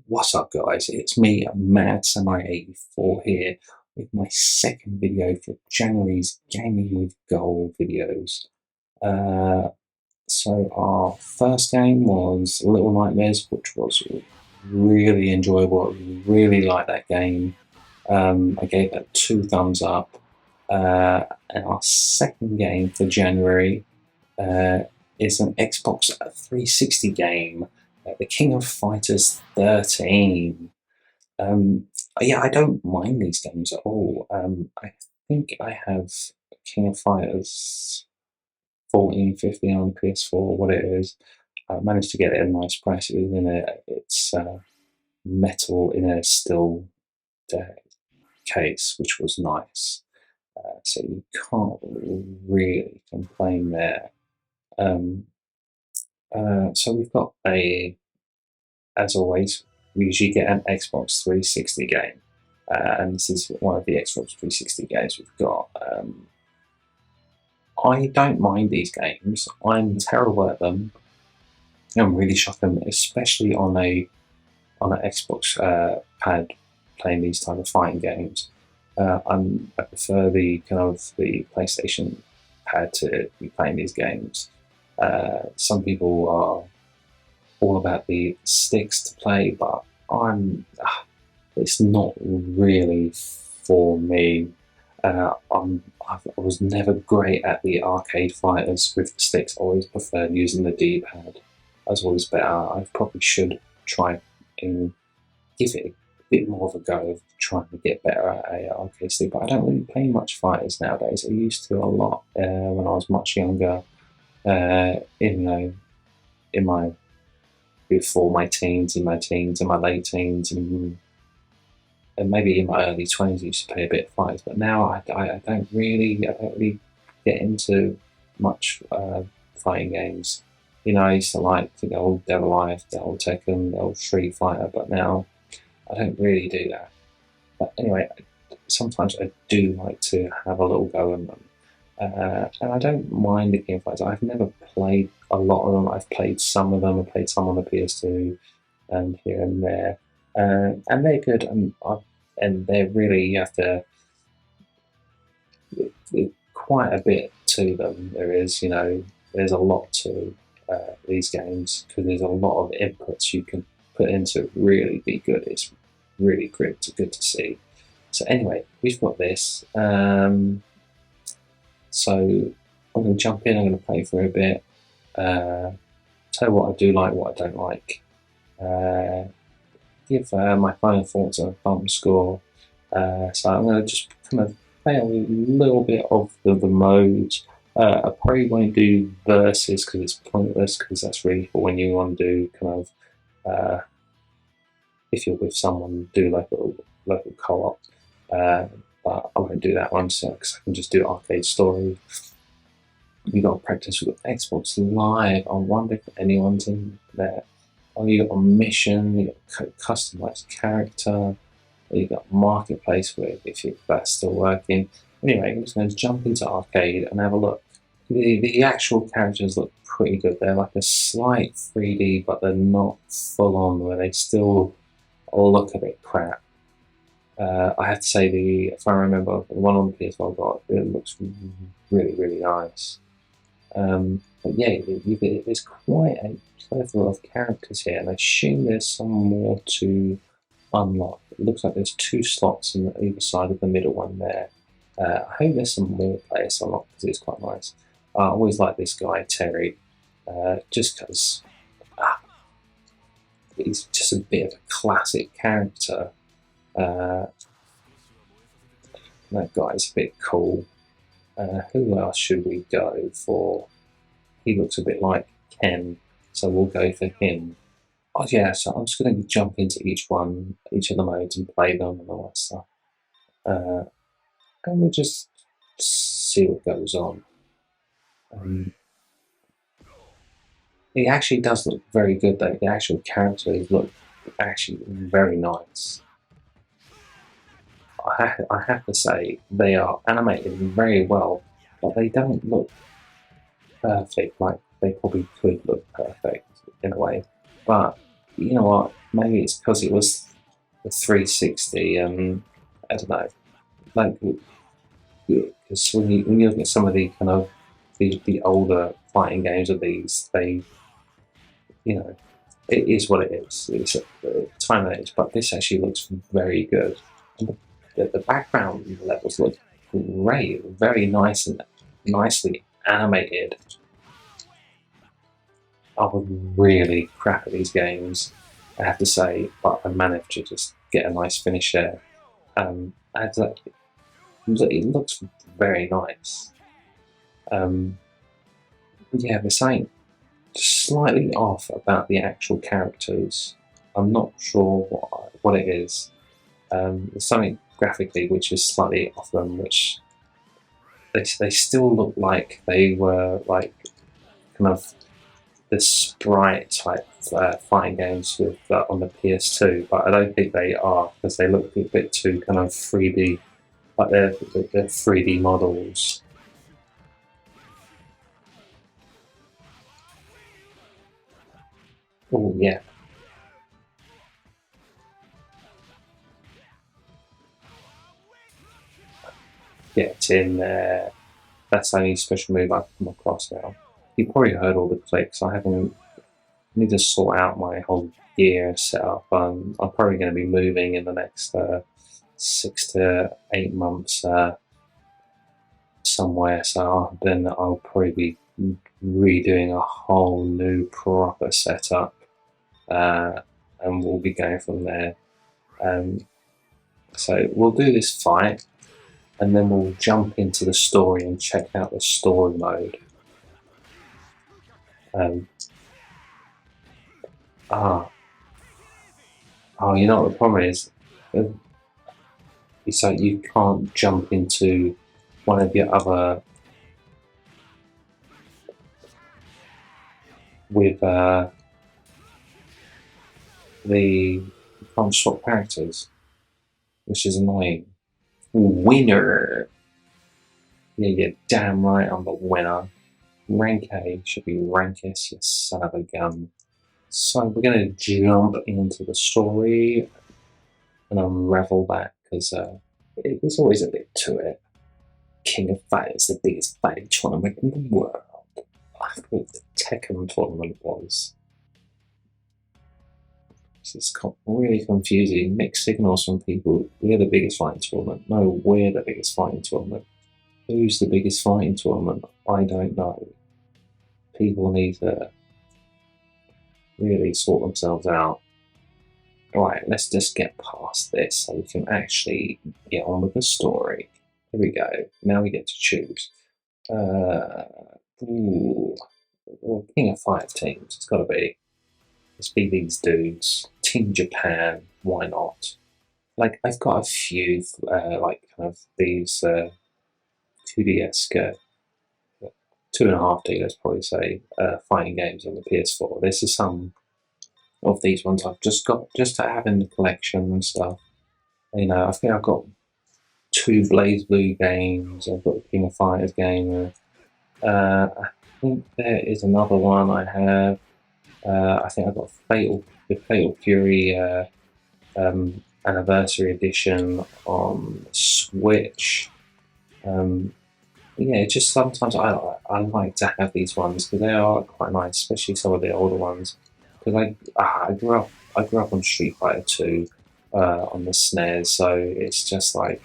What's up, guys? It's me, Mad Samurai 84 here with my second video for January's Gaming with Gold videos. Uh, so our first game was Little Nightmares, which was really enjoyable. I really liked that game. I gave that 2 thumbs up. And our second game for January is an Xbox 360 game, the King of Fighters XIII. Yeah, I don't mind these games at all. I think I have King of Fighters 14, 15 on PS4, what it is. I managed to get it at a nice price. It was in it's metal in a steel case, which was nice. So you can't really complain there. So we've got as always, we usually get an Xbox 360 game. And this is one of the Xbox 360 games we've got. I don't mind these games. I'm terrible at them. I'm really shocking, especially on an Xbox pad playing these type of fighting games. I prefer the PlayStation pad to be playing these games. Some people are all about the sticks to play, but it's not really for me. I was never great at the arcade fighters with the sticks. I always preferred using the D-pad. I was always better. I probably should try and give it a bit more of a go of trying to get better at a arcade stick, but I don't really play much fighters nowadays. I used to a lot when I was much younger, in my before my teens, in my late teens, and maybe in my early 20s, I used to play a bit of fighters. But now I don't really get into much fighting games. You know, I used to like the old Devil Life, the old Tekken, the old Street Fighter, but now I don't really do that. But anyway, sometimes I do like to have a little go in them. And I don't mind the King of Fighters. I've never played a lot of them. I've played some of them. I played some on the PS2 and here and there. And they're good. And they're really, you have to, quite a bit to them. There is, there's a lot to these games because there's a lot of inputs you can put in to really be good. It's really good to see. So anyway, we've got this. So I'm going to jump in. I'm going to play for a bit. Tell you what I do like, what I don't like. Give my final thoughts on a thumb score. So I'm going to just kind of play a little bit of the modes. I probably won't do versus because it's pointless, because that's really for when you want to do kind of, if you're with someone, do like a local co-op. But I won't do that one, so because I can just do arcade story. You got to practice with Xbox Live. I wonder if anyone's in there. Oh, you got a mission. You got customized character. You got marketplace with if that's still working. Anyway, I'm just going to jump into arcade and have a look. The actual characters look pretty good. They're like a slight 3D, but they're not full on, where they still look a bit crap. I have to say, if I remember, the one on the PS4 I got, it looks really nice. But yeah, there's quite a plethora of characters here, and I assume there's some more to unlock. It looks like there's 2 slots on either side of the middle one there. I hope there's some more players to unlock because it's quite nice. I always like this guy, Terry, just because he's just a bit of a classic character. That guy's a bit cool. Who else should we go for? He looks a bit like Ken, so we'll go for him. Oh yeah, so I'm just going to jump into each of the modes and play them and all that stuff. And we'll just see what goes on. It actually does look very good though. The actual characters look actually very nice. I have to say, they are animated very well, but they don't look perfect like they probably could look perfect in a way. But You know what? Maybe it's because it was the 360. I don't know. Like, because when you look at some of the kind of the older fighting games of these, they, you know, it is what it is. It's time and age, but this actually looks very good. And the background levels look great, very nice and nicely animated. I would really crap at these games, I have to say, but I managed to just get a nice finish there. I have to, it looks very nice. Um, yeah, there's something slightly off about the actual characters. I'm not sure what it is. There's something graphically which is slightly off them, which they still look like they were like kind of the sprite type fighting games with on the PS2, but I don't think they are because they look a bit too kind of 3D, like they're 3D models. Oh yeah, get in there. That's the only special move I've come across now. You probably heard all the clicks. I haven't need to sort out my whole gear setup. I'm probably going to be moving in the next 6 to 8 months somewhere, so then I'll probably be redoing a whole new proper setup, uh, and we'll be going from there. Um, so we'll do this fight, and then we'll jump into the story and check out the story mode. Um, ah, oh, you know what the problem is? It's like you can't jump into one of the other with the you can't swap characters, which is annoying. Winner. Yeah, you're damn right I'm the winner. Rank A should be rank S, you son of a gun. So we're going to jump into the story and unravel that because there's always a bit to it. King of Fighters, the biggest fighting tournament in the world. I thought the Tekken tournament was. It's really confusing. Mixed signals from people. We're the biggest fighting tournament. No, we're the biggest fighting tournament. Who's the biggest fighting tournament? I don't know. People need to really sort themselves out. Right, let's just get past this so we can actually get on with the story. Here we go. Now we get to choose. Uh, ooh, well, King of Fighters teams. It's got to be. Let's be these dudes. Team Japan. Why not? Like I've got a few like kind of these 2D esque, 2.5D, let's probably say, fighting games on the PS4. This is some of these ones I've just got just to have in the collection and stuff. You know, I think I've got two Blaze Blue games. I've got the King of Fighters game. I think there is another one I have. I think I've got the Fatal Fury Anniversary Edition on Switch. Um, yeah, it's just sometimes I like to have these ones because they are quite nice, especially some of the older ones. Because I grew up on Street Fighter Two on the SNES, so it's just like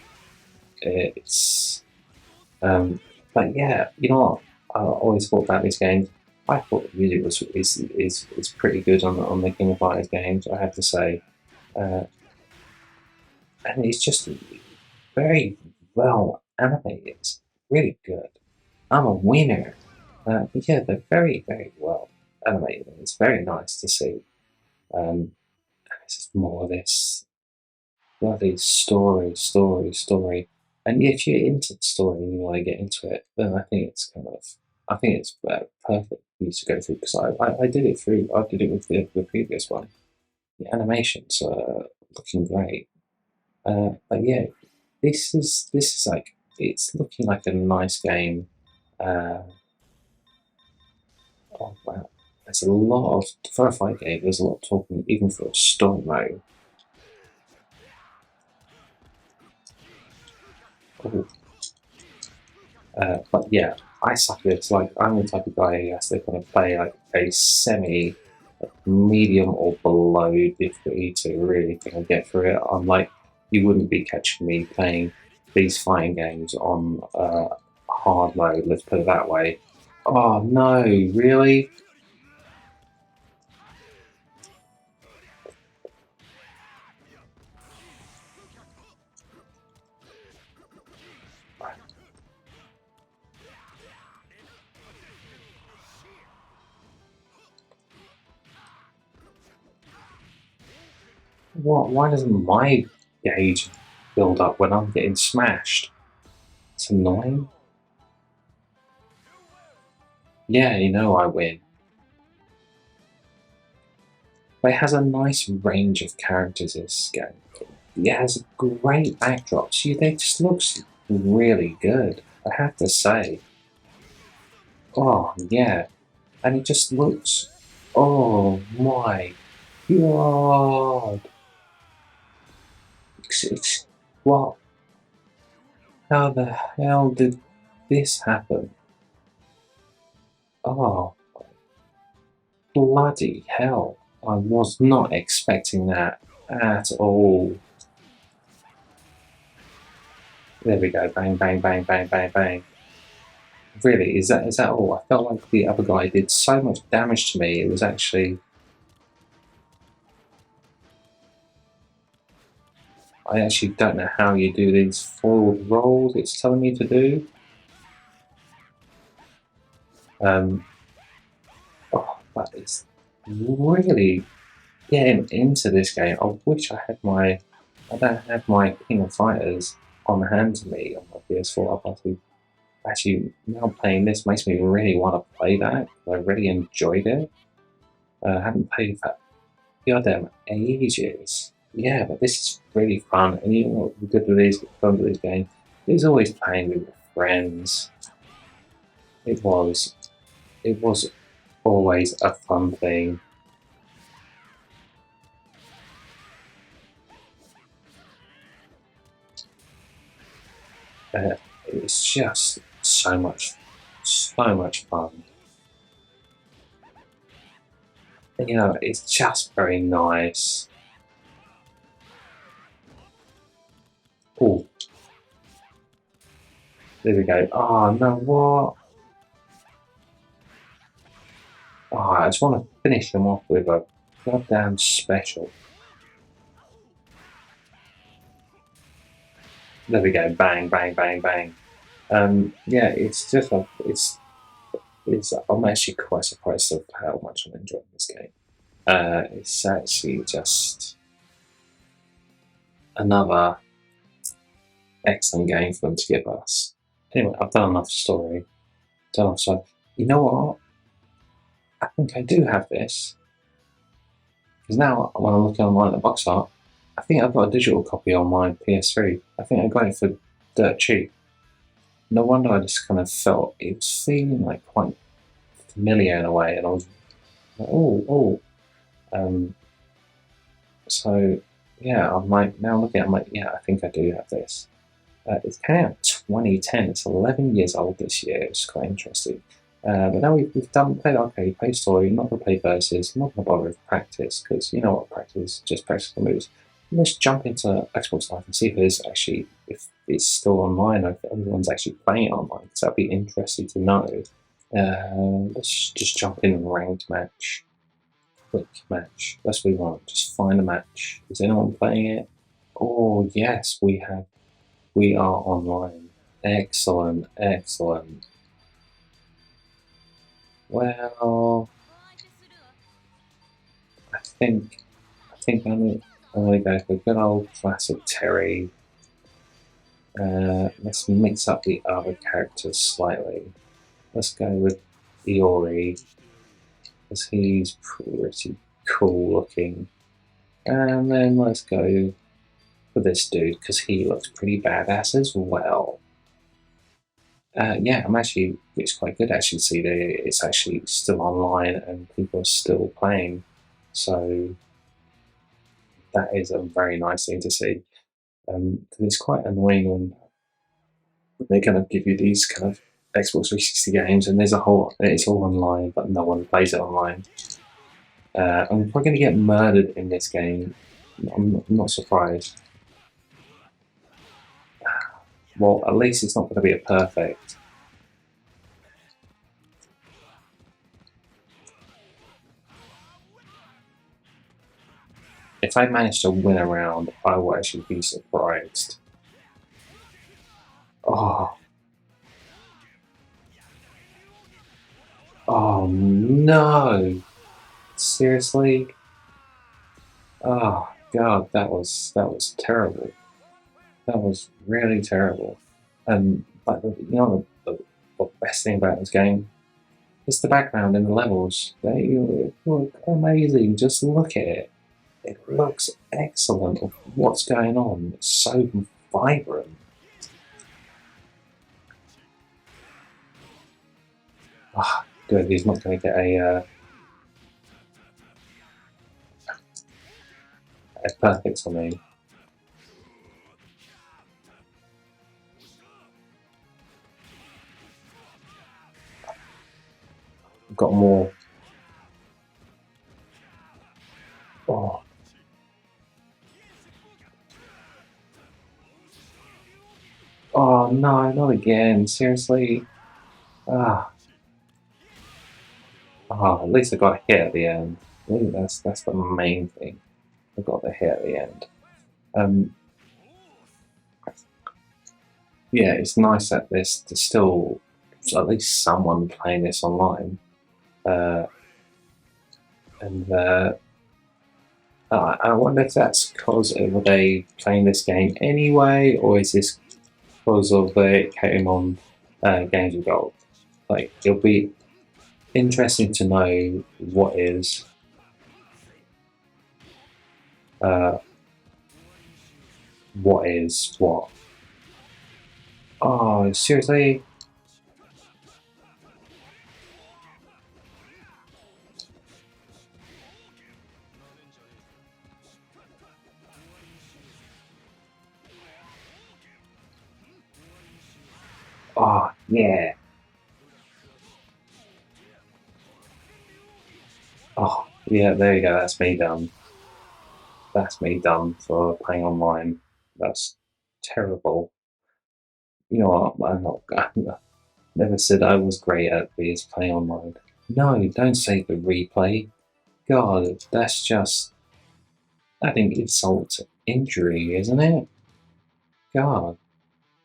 it's. Um, but yeah, you know what? I always thought about these games. I thought the music was is pretty good on the King of Fighters games. I have to say, uh, and it's just very well animated. It's really good. I'm a winner. Yeah, they're very well animated. And it's very nice to see. It's just more of this bloody story. And if you're into the story and you want to get into it, then I think it's perfect for you to go through because I did it through, I did it with the previous one. The animations are looking great. But yeah, this is like, it's looking like a nice game. Uh, oh wow. there's a lot of, for a fight game, there's a lot of talking, even for a story mode. But yeah, I suck at it. It's like, I'm the type of guy who has to kind of play like a semi, medium or below difficulty to really kind of get through it. I'm like, you wouldn't be catching me playing these fighting games on hard mode, let's put it that way. Oh no, really? What? Why doesn't my gauge build up when I'm getting smashed? It's annoying. Yeah, you know I win. But it has a nice range of characters in this game. It has great backdrops. It just looks really good, I have to say. Oh, yeah. And it just looks. Oh my god. What? How the hell did this happen? Oh, bloody hell. I was not expecting that at all. There we go. Bang, bang, bang, bang, bang, bang. Really, is that all? I felt like the other guy did so much damage to me. It was actually. I actually don't know how you do these forward rolls it's telling me to do. Oh, that is really getting into this game. I wish I had my. I don't have my King of Fighters on hand to me on my PS4. Actually, now playing this makes me really want to play that. I really enjoyed it. I haven't played that goddamn ages. Yeah, but this is really fun. And you know what good with these fun with this game is always playing with your friends. It was it was always a fun thing. It's just so much fun. And, you know, it's just very nice. Oh, there we go. Oh no, what? Oh, I just want to finish them off with a goddamn special. There we go. Bang, bang, bang, bang. Yeah, it's just a, it's. I'm actually quite surprised of how much I'm enjoying this game. It's actually just another excellent game for them to give us. Anyway, I've done enough story. Done enough story. You know what? I think I do have this because now when I'm looking online at the box art, I think I've got a digital copy on my PS3. I think I got it for dirt cheap. No wonder I just kind of felt it was feeling like quite familiar in a way, and I was like, oh. Um, so yeah, I'm like now looking at it, I'm like, yeah, I think I do have this. It came out 2010. It's 11 years old this year. It's quite interesting. But now we've done played arcade, played story, not gonna play versus, not gonna bother with practice because you know what practice, just practice the moves. Let's jump into Xbox Live and see if it's still online or if everyone's actually playing it online. Because that'd be interesting to know. Let's just jump in a ranked match, quick match. That's what we want. Just find a match. Is anyone playing it? Oh yes, we have. We are online. Excellent, excellent. Well, I think I'm gonna go for good old classic Terry. Let's mix up the other characters slightly. Let's go with Iori, because he's pretty cool looking. And then let's go for this dude, because he looks pretty badass as well. Yeah, it's quite good actually to see that it's actually still online and people are still playing. So that is a very nice thing to see. Because it's quite annoying when they kind of give you these kind of Xbox 360 games and it's all online, but no one plays it online. I'm probably going to get murdered in this game. I'm not surprised. Well, at least it's not going to be a perfect. If I manage to win a round, I will actually be surprised. Oh, oh no! Seriously? Oh god, that was terrible. That was really terrible. And but the best thing about this game is the background in the levels. They look amazing. Just look at it. It looks excellent of what's going on. It's so vibrant. Ah, good. He's not going to get a perfect for me. I've got more. Oh, oh no, not again. Seriously. Ah, at least I got a hit at the end. Really, that's the main thing. I got the hit at the end. Um, yeah, it's nice that there's still at least someone playing this online. Uh, and I wonder if that's because of they playing this game anyway, or is this because of it came on Games with Gold? Like, it'll be interesting to know uh, what is what. Oh, seriously? Oh, yeah. Oh, yeah, there you go. That's me done. That's me done for playing online. That's terrible. You know what? I never said I was great at these playing online. No, don't say the replay. God, that's just adding insult to injury, isn't it? God.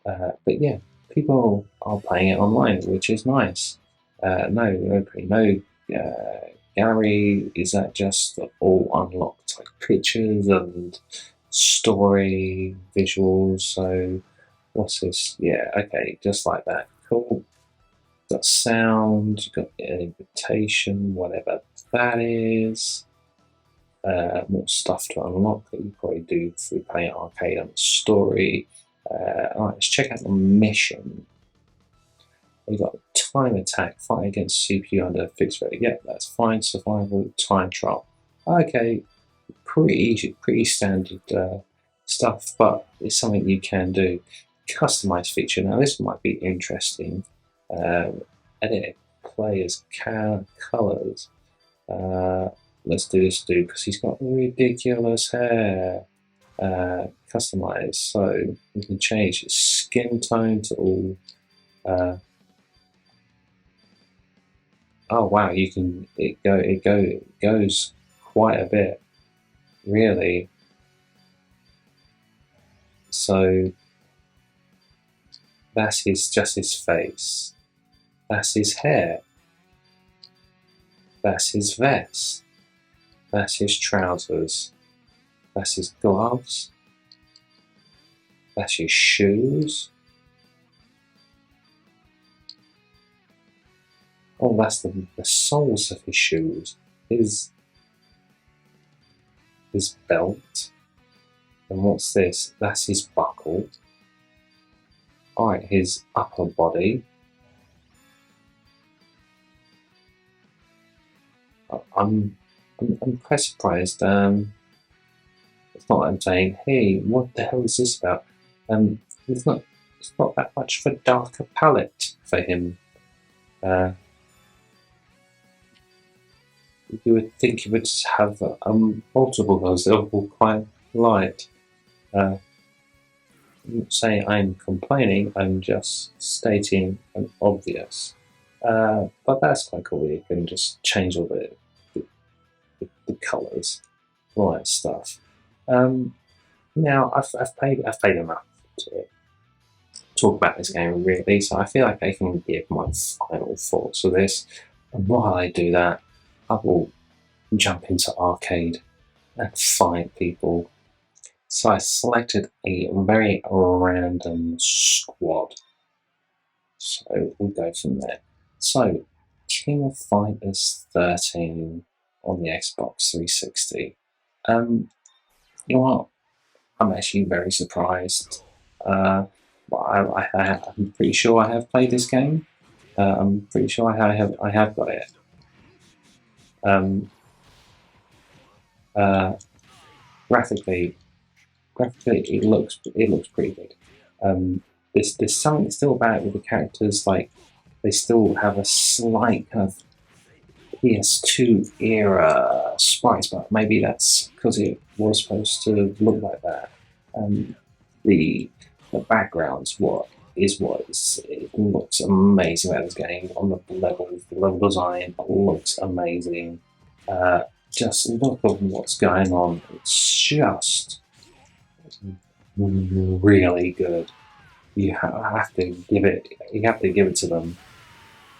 But yeah, people are playing it online, which is nice. No, gallery, is that just all unlocked like pictures and story visuals? So what's this? Yeah, okay, just like that. Cool. Got sound, you got an invitation, whatever that is. More stuff to unlock that you probably do through playing arcade and story. Alright, let's check out the mission. We've got time attack, fight against CPU under fixed rate. Yep, that's fine. Survival, time trial. Okay, pretty easy, pretty standard stuff, but it's something you can do. Customized feature. Now, this might be interesting. Edit players' colors. Let's do this dude because he's got ridiculous hair. Customize, so we can change his skin tone to all. Oh wow, you can it goes quite a bit, really. So that's just his face. That's his hair. That's his vest. That's his trousers. That's his gloves. That's his shoes. Oh, that's the soles of his shoes. His belt. And what's this? That's his buckle. Alright, his upper body. I'm quite surprised. It's not like I'm saying, hey, what the hell is this about? Um, it's not it's not that much of a darker palette for him. Uh, you would think he would have multiple colors that are all quite light. Uh, I'm not saying I'm complaining, I'm just stating an obvious. But that's quite cool. You can just change all the colours, all that stuff. Um, Now I've played enough to talk about this game really, so I feel like I can give my final thoughts of this. And while I do that, I will jump into arcade and fight people. So I selected a very random squad. So we'll go from there. So King of Fighters 13 on the Xbox 360. You know what? I'm actually very surprised. I'm pretty sure I have played this game. I'm pretty sure I have got it. Um, uh, graphically, graphically, it looks pretty good. There's something still about it with the characters, like they still have a slight kind of PS2 era sprites, but maybe that's because it was supposed to look like that. Um, the the backgrounds what is it looks amazing about this game on the level design looks amazing. Just look at what's going on. It's just really good. Have to give it. You have to give it to them.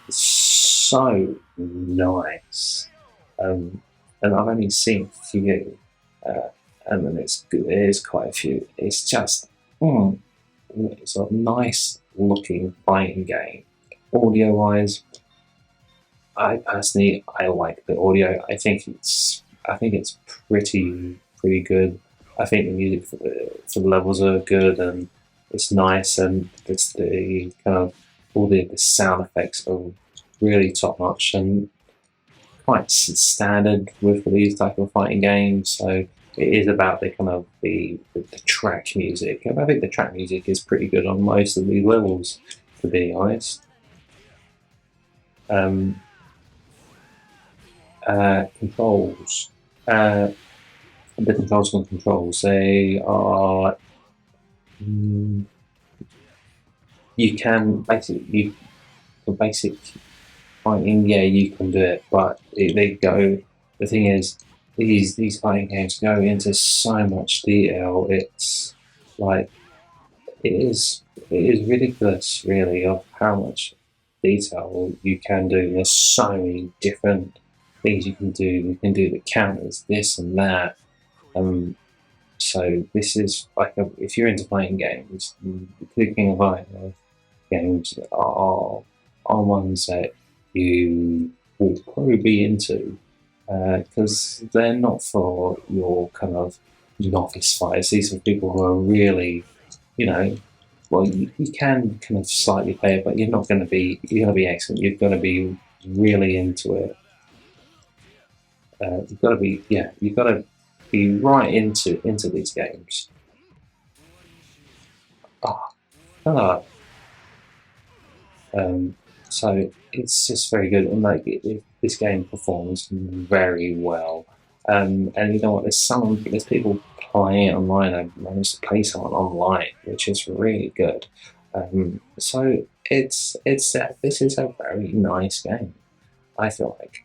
It's so nice. Um, and I've only seen a few, uh, and then it's good. It is quite a few. It's just it's a nice looking fighting game. Audio wise, I like the audio. I think it's pretty good. I think the music for the levels are good and it's nice and it's the kind of all the sound effects are really top notch and quite standard with these type of fighting games. So it is about the kind of the track music. And I think the track music is pretty good on most of these levels, to be honest. Um, Controls. The controls. They are. Mm, you can basically you for basic fighting. Yeah, you can do it, but they go. The thing is, these fighting games go into so much detail. It's like it is ridiculous, really, of how much detail you can do. There's so many different things you can do. You can do the counters, this and that. Um, so this is like if you're into playing games, the King of Fighters games are ones that you will probably be into because they're not for your kind of novice fighters. These are people who are really, you know, well, you can kind of slightly play it, but you're going to be excellent. You're going to be really into it. You've got to be, yeah, you've got to be right into these games. Oh, hello. Um, so it's just very good, and like this game performs very well. And you know what? There's people playing it online. I managed to play someone online, which is really good. So this is a very nice game. I feel like.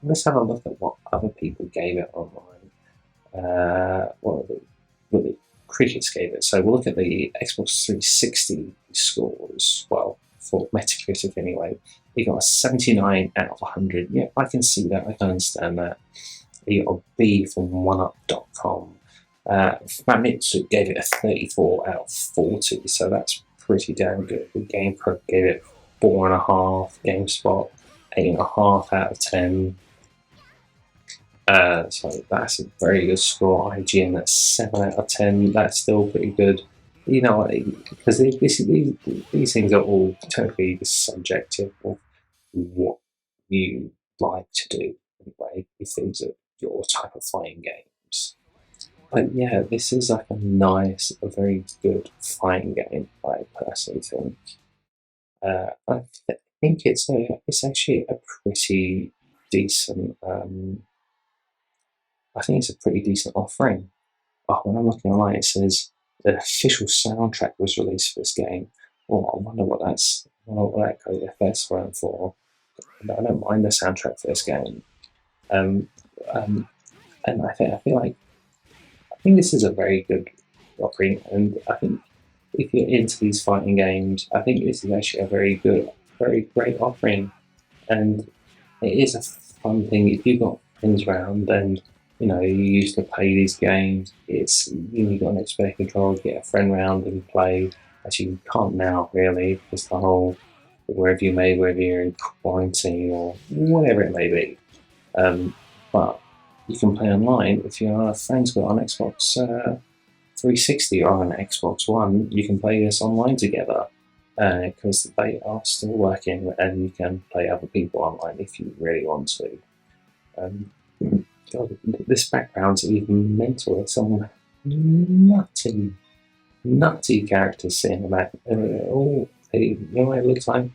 Let's have a look at what other people gave it online. What the critics gave it. So we'll look at the Xbox 360 scores. Well, for Metacritic anyway, he got a 79 out of 100. Yeah, I can see that. I can understand that. He got a B from OneUp.com. Famitsu gave it a 34 out of 40, so that's pretty damn good. The GamePro gave it 4.5. GameSpot 8.5 out of 10. So that's a very good score. IGN that's 7 out of 10. That's still pretty good. You know, because these things are all totally subjective of what you like to do. anyway, if these are your type of fighting games. But yeah, this is like a very good fighting game, I personally think. I think it's actually a pretty decent. I think it's a pretty decent offering. Oh, when I'm looking online, it says the official soundtrack was released for this game. Well, I wonder what that's. I wonder what that code FS went for. I don't mind the soundtrack for this game. Um, um, and I feel like this is a very good offering, and I think if you're into these fighting games, I think this is actually a very great offering, and it is a fun thing if you've got friends around and you used to play these games. It's you've got an expert control, get a friend round and play. Actually, you can't now really because the whole wherever you're in quarantine or whatever it may be. But you can play online if your friends got on Xbox 360 or on Xbox One. You can play this online together because they are still working, and you can play other people online if you really want to. God, this background's even mental. There's some nutty characters sitting in the back. You know what it looks like?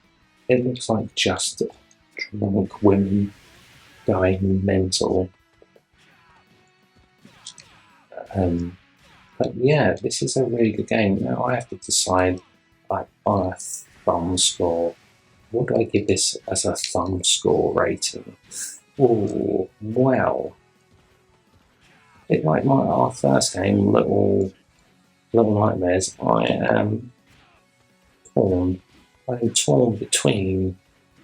It looks like just drunk women going mental. But yeah, this is a really good game. Now I have to decide, like, on a thumb score. What do I give this as a thumb score rating? Oh, wow. It's like our first game, Little Nightmares. I am torn. I'm torn between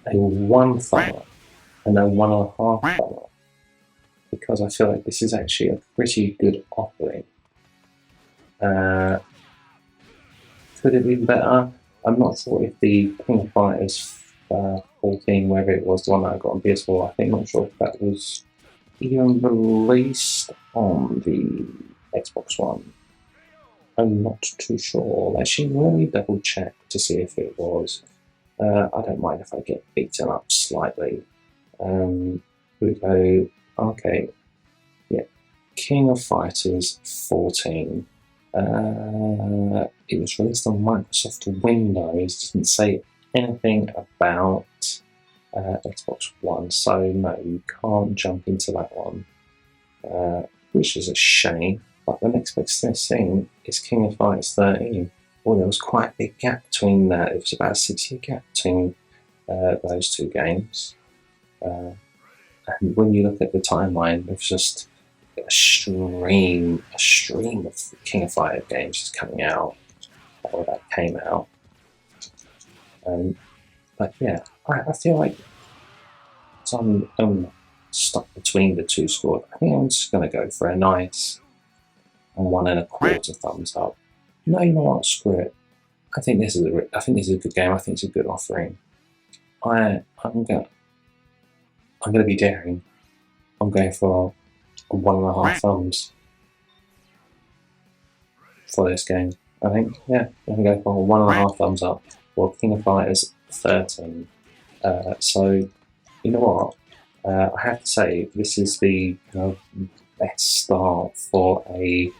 a 1 thumb up and a 1.5 thumb up, because I feel like this is actually a pretty good offering. Could it be better? I'm not sure if the King of Fighters 14, whether it was the one that I got on PS4, I'm not sure if that was even released on the Xbox One. I'm not too sure. Actually, let me double check to see if it was. I don't mind if I get beaten up slightly. We go, okay, yeah, King of Fighters 14. It was released on Microsoft Windows. Didn't say anything about Xbox One, so no, you can't jump into that one, which is a shame. But the next best thing is King of Fighters 13. Well, there was quite a big gap between that. It was about a 6-year gap between those two games. And when you look at the timeline, there's just a stream of King of Fighters games just coming out, or that came out. But yeah, I feel like I'm stuck between the two scores. I think I'm just going to go for a nice 1.25 thumbs up. No, you know what? Screw it. I think this is a good game. I think it's a good offering. I'm gonna be daring. I'm going for a 1.5 thumbs for this game. I think, yeah, I'm gonna go for a 1.5 thumbs up for King of Fighters 13. So, you know what? I have to say, this is the best start for a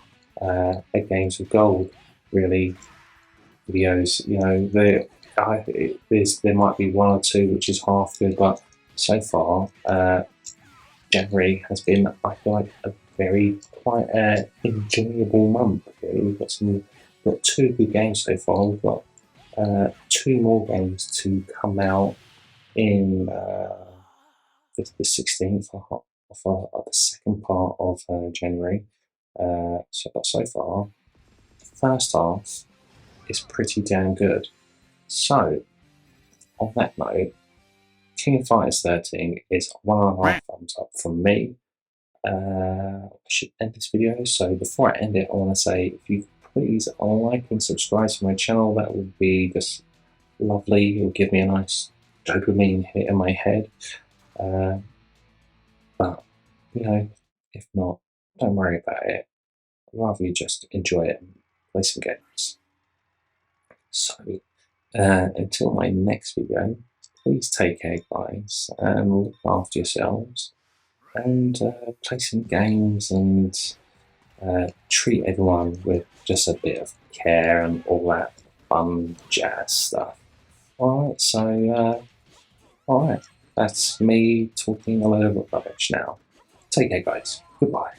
Games with Gold, really, videos. There might be one or two which is half good, but so far, January has been, I feel like, a quite enjoyable month. Really. We've got 2 good games so far. We've got 2 more games to come out in the 16th of the second part of January. So far, the first half is pretty damn good. So, on that note, King of Fighters 13 is 1.5 thumbs up from me. I should end this video. So before I end it, I want to say, if you please like and subscribe to my channel, that would be just lovely. It will give me a nice dopamine hit in my head. But if not, don't worry about it. I'd rather you just enjoy it and play some games. So until my next video, please take care, guys, and look after yourselves. and play some games and treat everyone with just a bit of care and all that fun jazz stuff. Alright, so alright, that's me talking a load of rubbish now. Take care, guys. Goodbye.